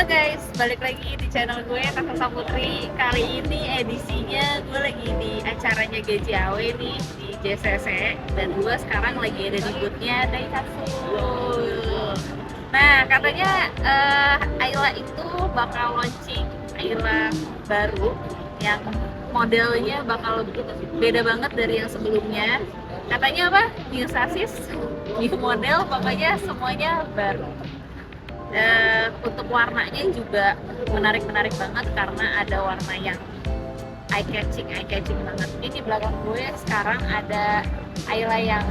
Halo guys, balik lagi di channel gue Tata Saputri. Kali ini edisinya gue lagi di acaranya GJAW nih di JCC, dan gue sekarang lagi ada di boothnya Daihatsu. Nah, katanya Ayla itu bakal launching Ayla baru yang modelnya bakal beda banget dari yang sebelumnya. Katanya apa? New chassis, new model, pokoknya semuanya baru. Untuk warnanya juga menarik banget karena ada warna yang eye catching banget. Ini di belakang gue sekarang ada Ayla yang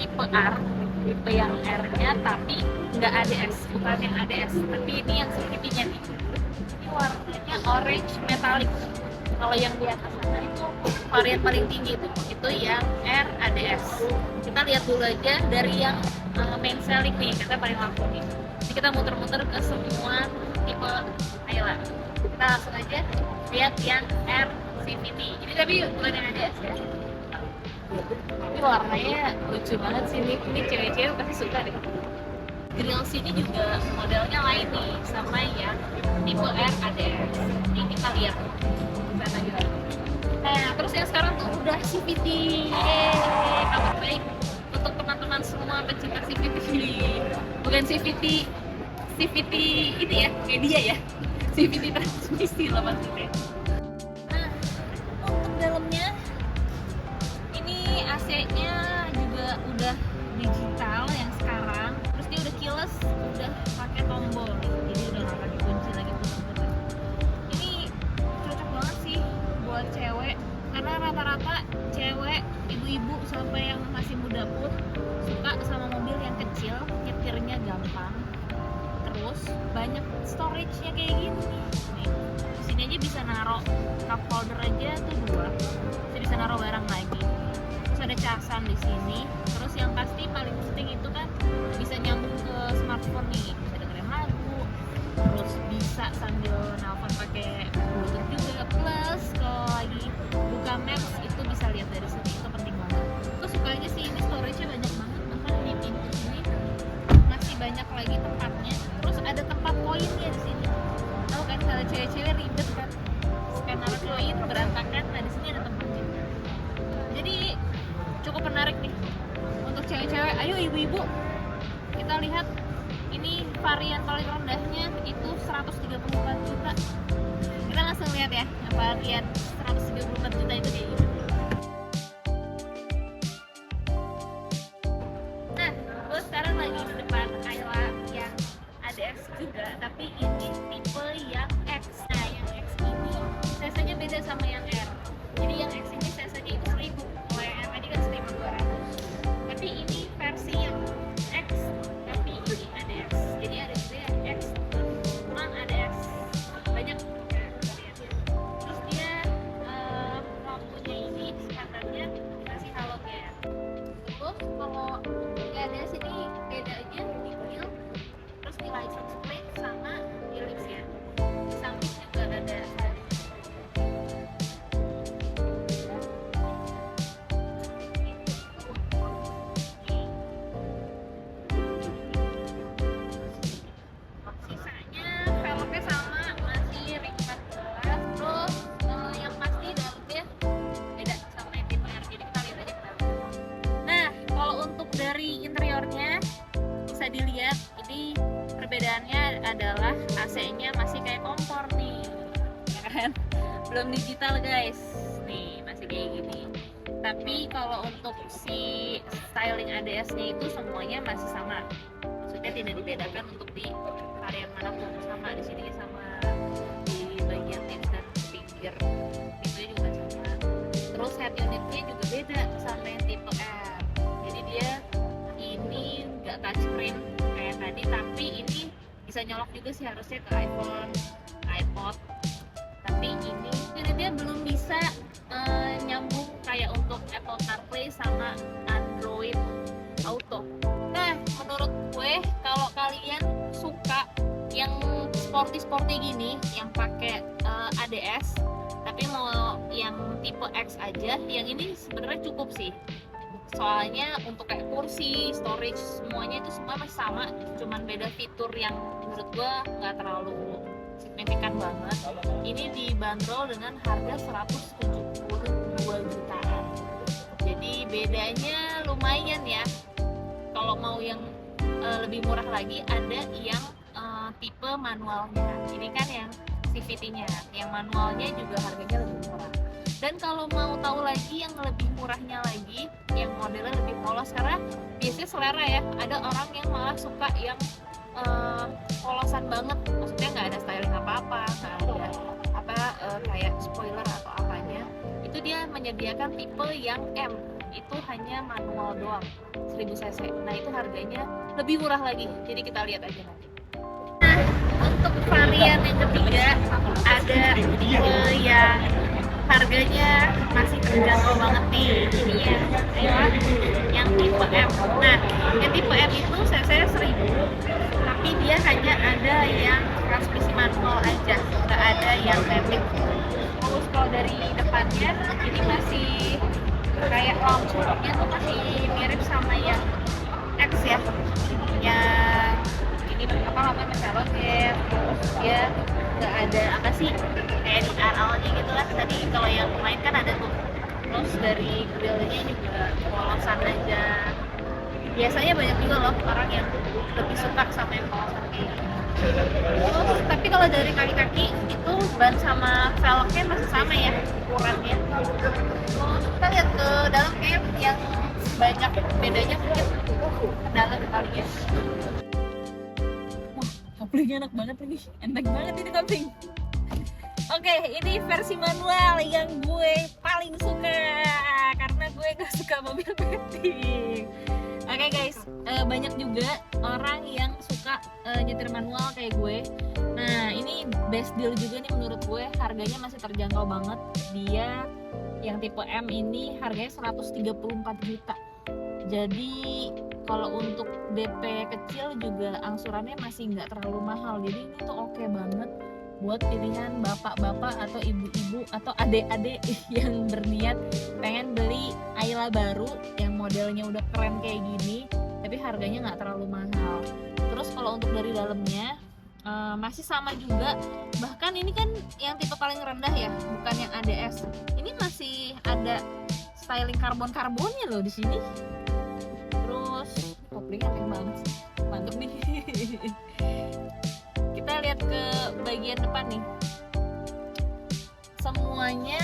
tipe R, tipe yang R-nya tapi nggak ADS, bukan yang ADS, tapi ini yang CVT-nya nih. Ini warnanya orange metallic. Kalau yang di atas sana itu varian paling tinggi itu yang R ADS. Kita lihat dulu aja dari yang main selling nih, katanya paling laku nih. Jadi kita muter-muter ke semua tipe Ayla. Kita langsung aja lihat yang R CVT. Ini tapi bukan yang ADS ya. Ini warnanya lucu banget sih nih. Ini cewek-cewek pasti suka deh. Grill sini juga modelnya lain nih sama yang tipe R ADS. Ini kita lihat. Nah, terus yang sekarang tuh udah CVT. Kabar baik untuk teman-teman semua pecinta CVT. Bukan CVT ini ya, media ya. CVT transmisi lah maksudnya. Nah, untuk dalamnya ini AC-nya juga udah digital yang sekarang. Terus dia udah keyless, udah pakai tombol. Jadi udah nggak pakai kunci lagi putar-putar. Ini cocok banget sih buat cewek, karena rata-rata cewek, ibu-ibu sampai yang masih muda pun suka sama mobil yang kecil, nyetirnya gampang, terus banyak storage-nya kayak gini nih. Di sini aja bisa naruh cup holder aja tuh 2, jadi bisa naruh barang lagi. Terus ada casan di sini. Terus yang pasti paling penting itu kan bisa nyambung ke smartphone nih, bisa dengerin lagu, terus bisa sambil nelfon pakai Bluetooth juga. Plus kalau lagi buka Maps itu bisa lihat dari sini, itu penting banget. Terus suka aja sih ini storage-nya banyak banget, bahkan di pintu ini masih banyak lagi tempatnya. Terus ada tempat koinnya di sini. Tahu kan kalau cewek-cewek ribet kan, scanner koin berantakan, nah di sini ada tempatnya. Jadi cukup menarik nih untuk cewek-cewek. Ayo ibu-ibu, kita lihat ini varian paling rendahnya itu 134 juta. Kita langsung lihat ya, yang varian 134 juta itu kayak gini. Nah, gue sekarang lagi di depan Ayla yang ADS juga, tapi ini tipe yang X. Nah, yang X ini sensanya beda sama yang R. Jadi yang X ini sensanya itu 1000, kalau yang R tadi kan 1200. Tapi ini versi yang X, tapi ini ADS. Jadi ada juga yang X non ADS. Banyak ya variannya. Terus dia lampunya ini katanya dikasih halogen. Terus kalau di ADS ini bedanya di grill, terus di license plate sama di lips ya. Di samping juga ada sisanya velgnya sama, masih ring 14. Terus yang pasti dalamnya beda sama yang tipe R, jadi kita lihat aja ke dalam. Nah, kalau untuk dari interiornya bisa dilihat, ini perbedaannya adalah AC-nya masih kayak kompor nih, ya kan? Belum digital guys, nih masih kayak gini. Tapi kalau untuk si styling ADS-nya itu semuanya masih sama. Maksudnya tidak dibedakan untuk di varian manapun, sama di sini sama di bagian tips dan pinggir pintunya juga sama. Terus head unitnya juga beda sama yang tipe R. Jadi dia ini nggak touchscreen kayak tadi, tapi ini bisa nyolok juga sih harusnya ke iPhone, iPod. Tapi ini unitnya belum bisa nyambung kayak untuk Apple CarPlay sama Android Auto. Nah, menurut gue kalau kalian suka yang sporty gini, yang pakai ADS, tapi mau yang tipe X aja, yang ini sebenarnya cukup sih. Soalnya untuk kayak kursi, storage, semuanya itu semua masih sama, cuman beda fitur yang menurut gua nggak terlalu signifikan banget. Ini dibanderol dengan harga 172 jutaan. Jadi bedanya lumayan ya. Kalau mau yang lebih murah lagi, ada yang tipe manualnya. Ini kan yang CVT-nya, yang manualnya juga harganya lebih murah. Dan kalau mau tahu lagi yang lebih murahnya lagi, yang modelnya lebih polos, karena biasanya selera ya, ada orang yang malah suka yang polosan banget, maksudnya nggak ada styling apa-apa, nggak ada kayak spoiler atau apanya. Itu dia menyediakan tipe yang M, itu hanya manual doang, 1000 cc. Nah itu harganya lebih murah lagi, jadi kita lihat aja nanti. Nah, untuk varian yang ketiga ada tipe yang harganya masih terjangkau banget nih. Ini ya, yang tipe M. Nah, yang tipe M itu cc 1000, tapi dia hanya ada yang transmisi manual aja, nggak ada yang matic. Terus kalau dari depannya ini masih kayak lampunya tuh masih mirip sama yang X ya, yang ini apa namanya mencalonin. Terus dia nggak ada apa sih kayak di RL-nya gitu lah. Tadi kalau yang lain kan ada tuh. Terus dari grillnya juga polosan aja. Biasanya banyak juga loh orang yang lebih suka sama yang polosan kayak gini. Terus tapi kalau dari kaki-kaki itu ban sama velgnya masih sama ya ukurannya. Terus kita lihat ke dalam kayak yang banyak bedanya mungkin ke dalam kali ya. Wah, koplingnya enak banget lagi, enteng banget ini kopling. Oke, ini versi manual yang gue paling suka karena gue gak suka mobil matic. Oke guys, banyak juga orang yang suka nyetir manual kayak gue. Nah ini best deal juga nih menurut gue, harganya masih terjangkau banget. Dia yang tipe M ini harganya 134 juta. Jadi kalau untuk DP kecil juga angsurannya masih nggak terlalu mahal. Jadi ini tuh oke banget buat pilihan bapak-bapak atau ibu-ibu atau adik-adik yang berniat pengen beli Ayla baru yang modelnya udah keren kayak gini tapi harganya nggak terlalu mahal. Terus kalau untuk dari dalamnya masih sama juga, bahkan ini kan yang tipe paling rendah ya, bukan yang ADS. Ini masih ada styling karbon-karbonnya loh di sini. Terus koplingnya keren banget sih, mantep nih. Kita lihat ke bagian depan nih, semuanya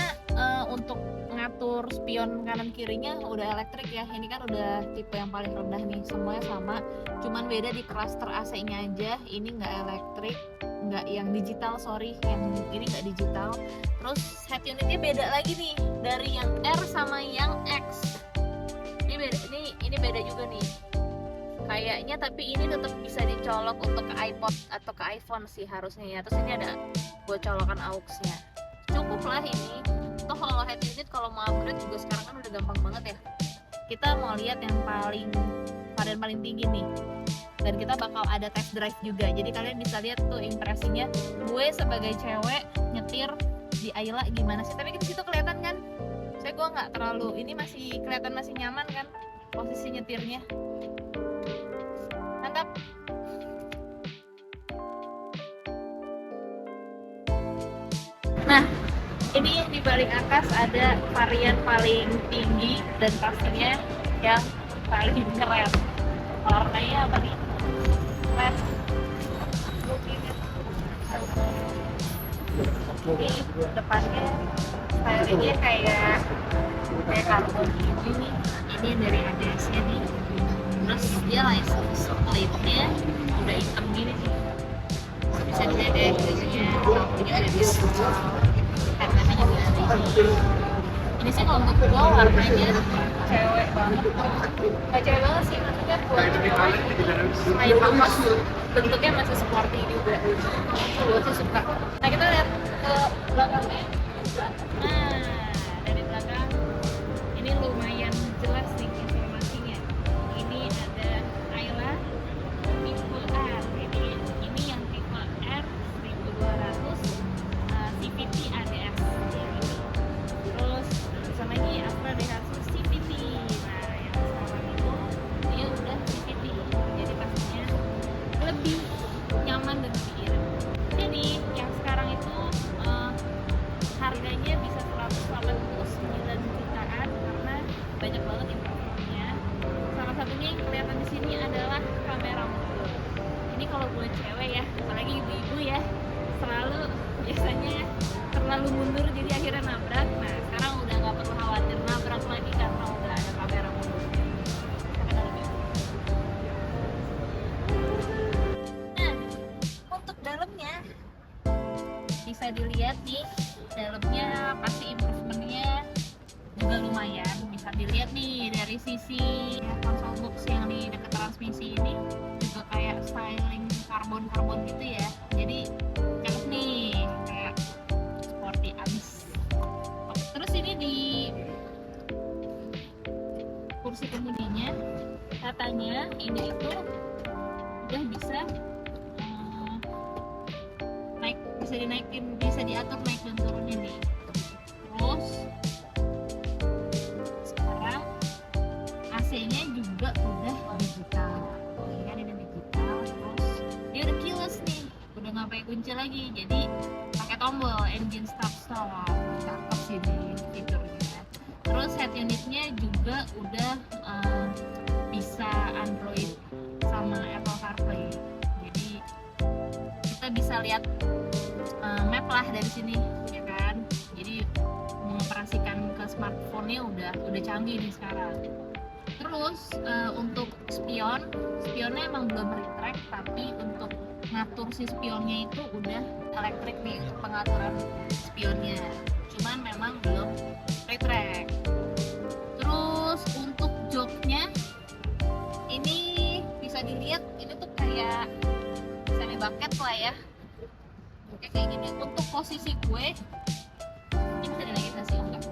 untuk ngatur spion kanan kirinya udah elektrik ya. Ini kan udah tipe yang paling rendah nih, semuanya sama, cuman beda di cluster AC-nya aja. Ini nggak elektrik, nggak yang digital, sorry, yang ini nggak digital. Terus head unitnya beda lagi nih dari yang R sama yang X. Ini beda, ini beda juga nih kayaknya, tapi ini tetap bisa dicolok untuk ke iPod atau ke iPhone sih harusnya ya. Terus ini ada buat colokan aux-nya, cukup lah ini. Toh kalau head unit kalau mau upgrade juga sekarang kan udah gampang banget ya. Kita mau lihat yang varian paling tinggi nih, dan kita bakal ada test drive juga, jadi kalian bisa lihat tuh impresinya gue sebagai cewek nyetir di Ayla gimana sih. Tapi di situ kelihatan kan, saya gue nggak terlalu, ini masih kelihatan masih nyaman kan posisi nyetirnya. Mantap. Nah, ini di balik atas ada varian paling tinggi dan pastinya yang paling keren. Warnanya apa nih? Red. Ini depannya stylingnya kayak karbon gini nih. Ini dari ADS-nya nih. Terus dia license plate-nya udah hitam gini nih. Bisa dilihat deh biasanya lampunya udah bisa. Headlampnya juga ada ini. Ini sih kalau untuk gue warnanya cewek banget. Gak cewek banget sih, maksudnya buat cewek kayak kapas, bentuknya masih sporty juga. Gue sih suka. Nah kita lihat ke belakangnya. Nah dari belakang ini lumayan jelas nih informasinya. Ini ada Ayla tipe R. Ini yang tipe R 1200 CVT ADS. Terus sama ini Astra Daihatsu CVT. Nah yang dalamnya bisa dilihat nih, dalamnya pasti improvementnya juga lumayan. Bisa dilihat nih dari sisi console box yang di dekat transmisi ini juga kayak styling karbon gitu ya, jadi cakep nih, kayak sporty abis. Terus ini di kursi kemudinya katanya ini itu udah bisa naik, bisa dinaikin, bisa diatur naik dan turunnya nih. Terus sekarang AC-nya juga udah digital, ini kan ini digital. Terus dia udah keyless nih, udah nggak pakai kunci lagi, jadi pakai tombol engine start stop. Cakep sih nih fiturnya. Terus head unitnya juga udah bisa Android sama Apple CarPlay, jadi kita bisa lihat map lah dari sini ya kan. Jadi mengoperasikan ke smartphone-nya udah canggih nih sekarang. Terus untuk spionnya emang belum retract, tapi untuk ngatur si spionnya itu udah elektrik nih untuk pengaturan spionnya, cuman memang belum retract. Terus untuk joknya ini bisa dilihat, ini tuh kayak semi bucket lah ya, kayak gini. Untuk posisi gue ini bisa dinaikin nggak sih? Enggak,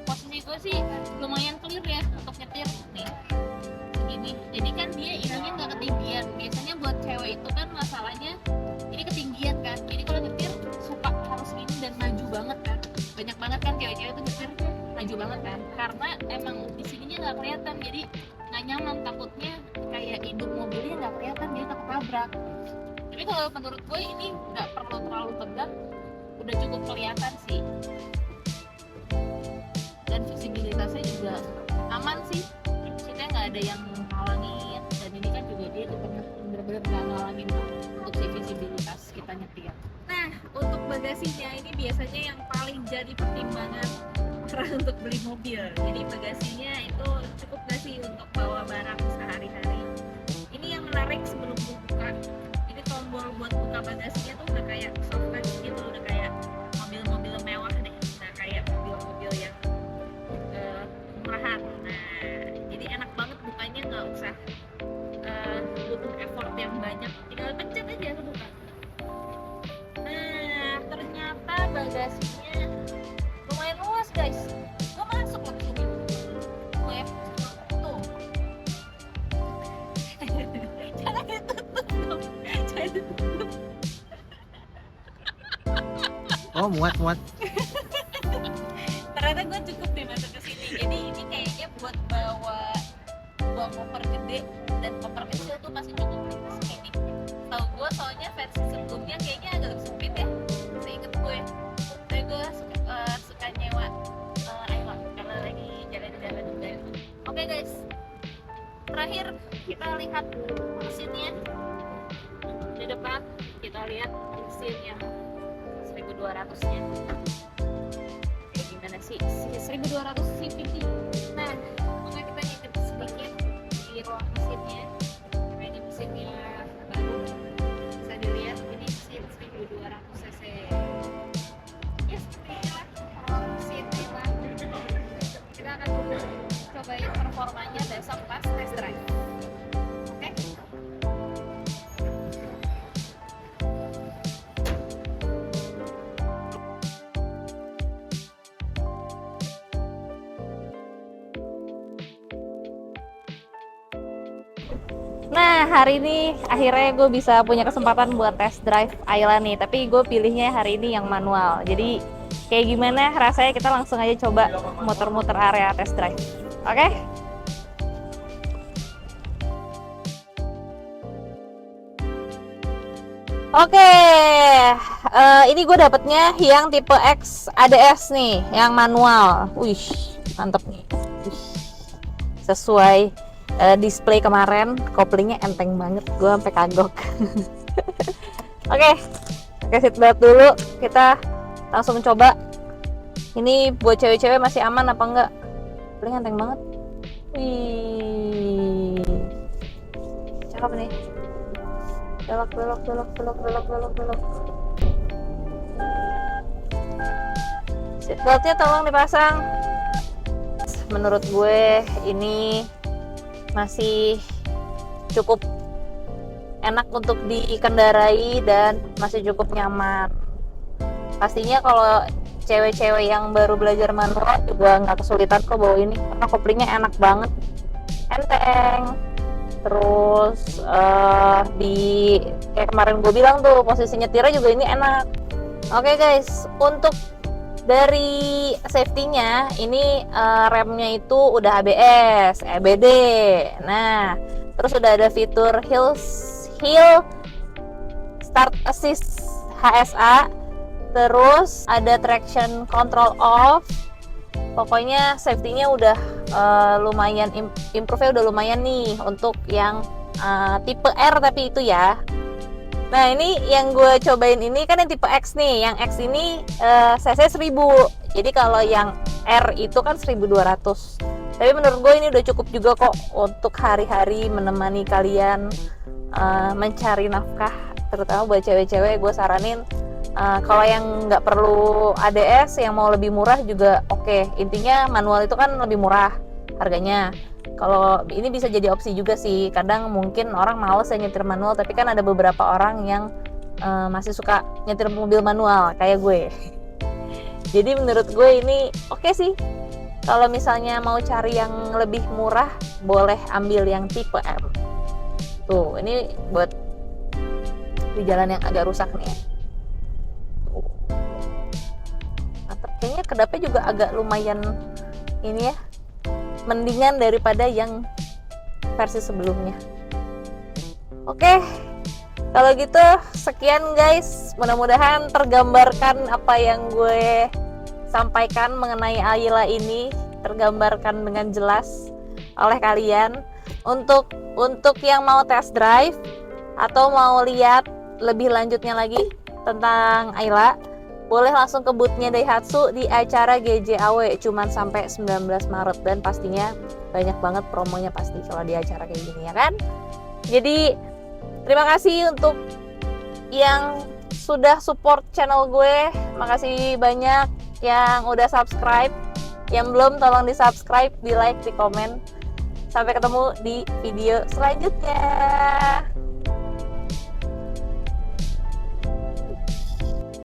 posisi gue sih lumayan clear ya untuk nyetir nih segini. Jadi kan dia hilangnya nggak ketinggian. Biasanya buat cewek itu kan masalahnya ini ketinggian kan, jadi kalau nyetir suka harus gini dan maju banget kan. Banyak banget kan cewek-cewek tuh nyetir maju banget kan, karena emang di sininya nggak kelihatan, jadi nggak nyaman, takutnya kayak hidup mobilnya nggak kelihatan, jadi takut tabrak. Tapi kalau menurut gue ini nggak perlu terlalu tegak, udah cukup kelihatan sih. Dan visibilitasnya juga aman sih, maksudnya nggak ada yang menghalangin. Dan ini kan juga dia bener-bener nggak ngalangin untuk si visibilitas kita nyetir. Nah, untuk bagasinya ini biasanya yang paling jadi pertimbangan orang untuk beli mobil. Jadi bagasinya itu cukup nggak sih untuk bawa barang sehari-hari. Ini yang menarik sebelum buka, ini tombol buat buka bagasinya tuh udah kayak soft touch gitu, udah kayak mobil-mobil mewah deh, udah kayak mobil-mobil yang murahan. Nah, jadi enak banget bukanya, nggak usah butuh effort yang banyak, tinggal pencet aja kebuka. Nah, ternyata bagasinya lumayan luas guys, gue masuk langsung gitu. Gue tuh jangan ditutup dong, jangan ditutup. Oh, muat. Ternyata gue cukup deh masuk ke sini. Jadi ini kayaknya buat bawa koper gede dan koper kecil tuh masih cukup segini. Tahu gue soalnya versi sebelumnya kayaknya agak sempit ya, seinget gue. Tapi gue suka nyewa Ayla karena lagi jalan-jalan juga. Oke guys, terakhir kita lihat mesinnya di depan. Kita lihat mesin yang 1200 nya kayak gimana sih, 1200 CVT. Nah, maka kita ngikut sedikit di ruang mesinnya. Nah, ini mesinnya baru, bisa dilihat ini mesin 1200 cc ya, seperti inilah ruang mesinnya lah. Kita akan cobain performanya besok pas test drive. Oke? Nah, hari ini akhirnya gue bisa punya kesempatan buat test drive Ayla nih. Tapi gue pilihnya hari ini yang manual. Jadi kayak gimana rasanya, kita langsung aja coba muter-muter area test drive. Oke? Oke, ini gue dapetnya yang tipe X ADS nih, yang manual. Wih, mantep nih. Wih, sesuai display kemarin, koplingnya enteng banget, gue sampai kagok. Oke, seatbelt dulu, kita langsung coba. Ini buat cewek-cewek masih aman apa enggak? Koplingnya enteng banget. Wih, cakep nih. Belok. Seatbeltnya tolong dipasang. Menurut gue ini masih cukup enak untuk dikendarai dan masih cukup nyaman. Pastinya kalau cewek-cewek yang baru belajar manual juga nggak kesulitan kok bawa ini, karena koplingnya enak banget, enteng. Terus di kayak kemarin gue bilang tuh, posisi nyetirnya juga ini enak. Oke guys, untuk dari safety-nya ini remnya itu udah ABS, EBD. Nah, terus udah ada fitur Hill Start Assist HSA. Terus ada traction control off. Pokoknya safety-nya udah lumayan, improve-nya udah lumayan nih untuk yang tipe R tapi itu ya. Nah ini yang gue cobain ini kan yang tipe X nih. Yang X ini cc 1000. Jadi kalau yang R itu kan 1200. Tapi menurut gue ini udah cukup juga kok untuk hari-hari menemani kalian mencari nafkah. Terutama buat cewek-cewek, gue saranin kalau yang nggak perlu ADS, yang mau lebih murah juga oke. Intinya manual itu kan lebih murah harganya. Kalau ini bisa jadi opsi juga sih. Kadang mungkin orang males ya nyetir manual, tapi kan ada beberapa orang yang masih suka nyetir mobil manual kayak gue. Jadi menurut gue ini oke sih. Kalau misalnya mau cari yang lebih murah, boleh ambil yang tipe M. Tuh, ini buat di jalan yang agak rusak nih ya. Kayaknya kedapnya juga agak lumayan ini ya, mendingan daripada yang versi sebelumnya. Oke, kalau gitu sekian guys, mudah-mudahan tergambarkan apa yang gue sampaikan mengenai Ayla ini, tergambarkan dengan jelas oleh kalian. Untuk yang mau test drive atau mau lihat lebih lanjutnya lagi tentang Ayla, boleh langsung ke boothnya Daihatsu di acara GJAW, cuman sampai 19 Maret, dan pastinya banyak banget promonya pasti kalau di acara kayak gini ya kan. Jadi terima kasih untuk yang sudah support channel gue, makasih banyak yang udah subscribe, yang belum tolong di subscribe, di like, di komen. Sampai ketemu di video selanjutnya.